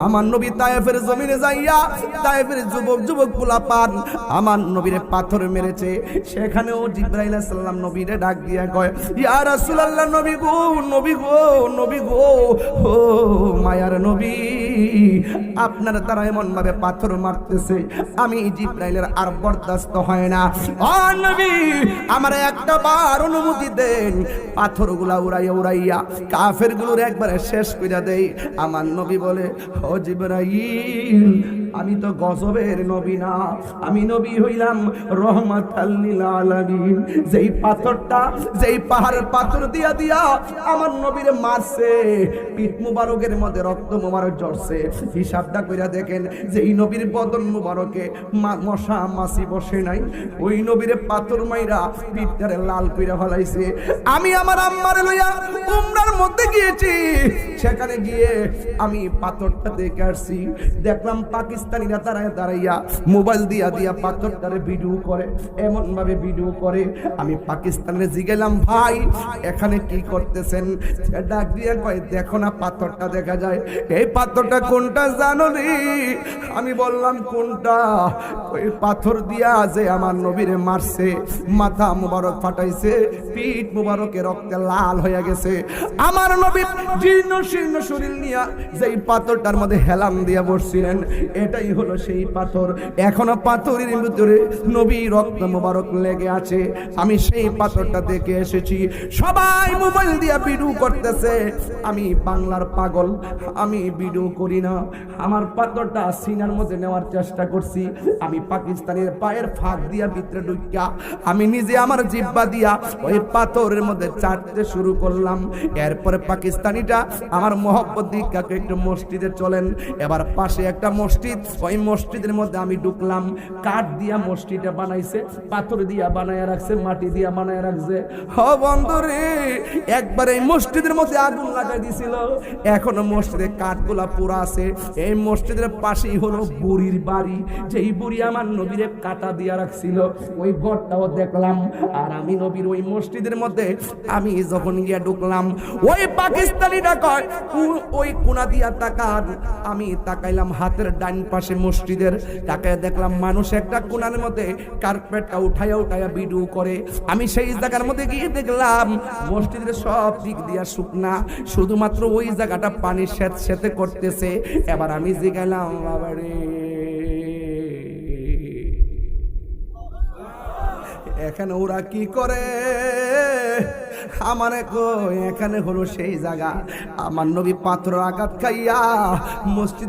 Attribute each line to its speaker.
Speaker 1: আমার নবী তায়েফের জমিনে যাইয়া তায়েফের যুবক যুবক পোলাপান আমার নবীরে পাথর মেরেছে। সেখানেও জিবরাইল আলাইহিস সালাম নবীরে ডাক দিয়া কয়, ইয়া রাসূলুল্লাহ, নবী গো, নবী গো, নবী গো, ও মায়ার নবী, আপনার দ্বারা এমন ভাবে পাথর মারতেছে আমি জিবরাইলের আর বরদাস্ত হয় না। ও নবী, আমার একটা বার অনুমতি দেন, পাথরগুলা উড়াইয়া উড়াইয়া কাফেরগুলোর একবারে শেষ কইরা দেই। আমার নবী বলে, ও জিবরাইল, আমি তো গজবের নবী না, আমি নবী হইলাম রহমাতাল লিল আলামিন। যেই পাথরটা, যেই পাহাড়ের পাথর দিয়া দিয়া আমার নবীরে মারছে, পিঠ মুবারকের মধ্যে রক্ত মুবারক ঝরছে, হিসাবটা কইরা দেখেন, যেই নবীর বদন মুবারকে মশা মাছি বসে নাই, ওই নবীরে পাথর মাইরা পিঠটারে লাল কইরা ফলাইছে। আমি আমার আম্মারে লইয়া উমরার মধ্যে গিয়েছি, সেখানে গিয়ে আমি পাথরটা দেখে আসছি, দেখলাম পাকিস্তানিরা দাঁড়ায় দাঁড়াইয়া মোবাইল দিয়া দিয়া পাথরটারে ভিডিও করে, এমন ভাবে ভিডিও করে। আমি পাকিস্তানে জিগেলাম, ভাই এখানে কি করতেছেন? ডাক দিয়া কয়, দেখো না পাথরটা দেখা যায়, এই পাথরটা কোনটা জানো নি? আমি বললাম কোনটা? ওই পাথর দিয়া যে আমার নবীরে মারছে, মাথা মুবারক ফাটাইছে, পিঠ মুবারকে রক্তে লাল হয়ে গেছে। আমার নবী জীর্ণ শীর্ণ শরীর নিয়ে যেই পাথরটার মধ্যে হেলাম দিয়া বসছিলেন, এটাই হলো সেই পাথর। এখনো পাথরের ভিতরে নবী রক্ত মুবারক লেগে আছে। আমি সেই পাথরটা দেখে এসেছি। সবাই মোবাইল দিয়া ভিডিও করতেছে, আমি বাংলার পাগল, আমি ভিডিও করি না। আমার পাথরটা সিনার মধ্যে নেওয়ার চেষ্টা করছি, আমি পাকিস্তানের পায়ের ফাঁক দিয়া ভিতরে ঢুকিয়া আমি নিজে আমার জিহ্বা দিয়া ওই পাথরের মধ্যে চাটতে শুরু করলাম। এরপরে পাকিস্তানিটা আমার মোহব্বত দিকাকে একটু মসজিদে চলেন, এবার পাশে একটা মসজিদ, ওই মসজিদের মধ্যে আমি ঢুকলাম। কাঠ দিয়া মসজিদটা বানাইছে, পাথর দিয়া বানায় রাখছে, মাটি দিয়া বানায় রাখছে। ও বন্ধুরে, একবার এই মসজিদের মধ্যে আগুন লাগাই দিছিল, এখনো মসজিদের কাঠগুলা পুরা আছে। এই মসজিদের পাশেই হলো বুড়ির বাড়ি, যেই বুড়ি আমার নবীরে কাটা দিয়া রাখছিল, ওই ঘরটাও দেখলাম। আর আমি নবীর ওই মসজিদের মধ্যে আমি যখন গিয়া ঢুকলাম, ওই পাকিস্তানিটা কয়, ওই কোনা দিয়া তাকান। আমি তাকাইলাম হাতের ডান পাশে মসজিদের, তাকায় দেখলাম মানুষ একটা কোনার মধ্যে কার্পেটটা উঠাইয়া উঠাইয়া ভিডিও করে। আমি সেই জায়গার মধ্যে গিয়ে দেখলাম মসজিদের সব দিক দিয়া শুকনা, শুধুমাত্র ওই জায়গাটা পানি সেতে করতেছে। এবার আমি জিগাইলাম, বাবারে এখানে ওরা কি করে? আমার এখানে হলো সেই জায়গা, আমার নবী পাথর আঘাত খাইয়া মসজিদ